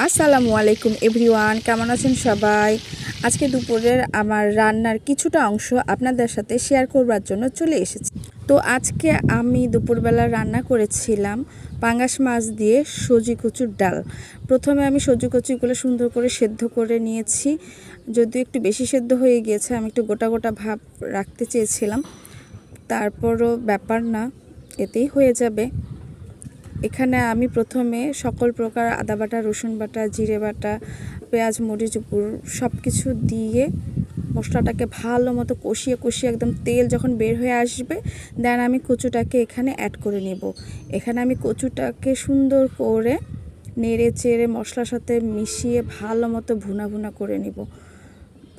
আসসালামু আলাইকুম এভরিওয়ান, কেমন আছেন সবাই? আজকে দুপুরের আমার রান্নার কিছুটা অংশ আপনাদের সাথে শেয়ার করবার জন্য চলে এসেছি। তো আজকে আমি দুপুরবেলা রান্না করেছিলাম পাঙ্গাস মাছ দিয়ে সজি কচুর ডাল। প্রথমে আমি সজি কচুগুলো সুন্দর করে সেদ্ধ করে নিয়েছি, যদিও একটু বেশি সেদ্ধ হয়ে গিয়েছে। আমি একটু গোটা গোটা ভাব রাখতে চেয়েছিলাম, তারপরও ব্যাপার না, এতেই হয়ে যাবে। এখানে আমি প্রথমে সকল প্রকার আদা বাটা, রসুন বাটা, জিরে বাটা, পেঁয়াজ, মরিচ গুঁড়ো সব কিছু দিয়ে মশলাটাকে ভালো মতো কষিয়ে কষিয়ে একদম তেল যখন বের হয়ে আসবে, দেন আমি কচুটাকে এখানে অ্যাড করে নেব। এখানে আমি কচুটাকে সুন্দর করে নেড়ে চেড়ে মশলার সাথে মিশিয়ে ভালো মতো ভুনা ভুনা করে নেব।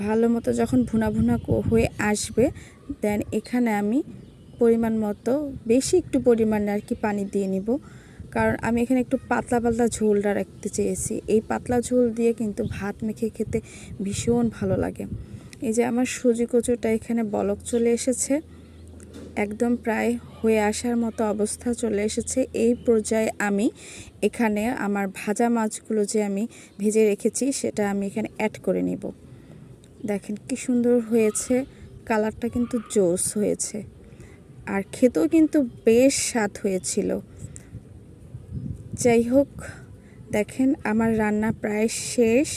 ভালো মতো যখন ভুনা ভুনা হয়ে আসবে, দেন এখানে আমি পরিমাণ মতো, বেশি একটু পরিমাণে আর কি পানি দিয়ে নিব, কারণ আমি এখানে একটু পাতলা পাতলা ঝোলটা রাখতে চেয়েছি। এই পাতলা ঝোল দিয়ে কিন্তু ভাত মেখে খেতে ভীষণ ভালো লাগে। এই যে আমার সুজি কচুটা এখানে বলক চলে এসেছে, একদম প্রায় হয়ে আসার মতো অবস্থা চলে এসেছে। এই পর্যায়ে আমি এখানে আমার ভাজা মাছগুলো যে আমি ভেজে রেখেছি সেটা আমি এখানে অ্যাড করে নিব। দেখেন কি সুন্দর হয়েছে, কালারটা কিন্তু জোস হয়েছে, আর খেতেও কিন্তু বেশ স্বাদ হয়েছিল। যাই হোক, দেখেন আমার রান্না প্রায় শেষ।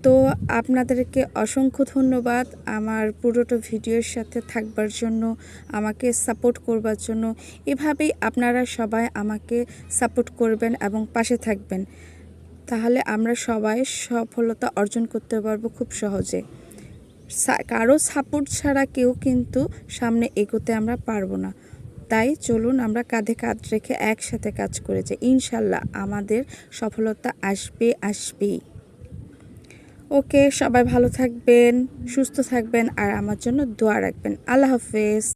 তো আপনাদেরকে অসংখ্য ধন্যবাদ আমার পুরোটা ভিডিওর সাথে থাকবার জন্য, আমাকে সাপোর্ট করবার জন্য। এভাবেই আপনারা সবাই আমাকে সাপোর্ট করবেন এবং পাশে থাকবেন, তাহলে আমরা সবাই সফলতা অর্জন করতে পারবো খুব সহজে। কারো সাপোর্ট ছাড়া কেউ কিন্তু সামনে এগোতে আমরা পারবো না। তাই চলুন আমরা কাঁধে কাঁধ রেখে একসাথে কাজ করে যাই, ইনশাল্লাহ আমাদের সফলতা আসবেই। ওকে, সবাই ভালো থাকবেন, সুস্থ থাকবেন, আর আমার জন্য দোয়া রাখবেন। আল্লাহ হাফেজ।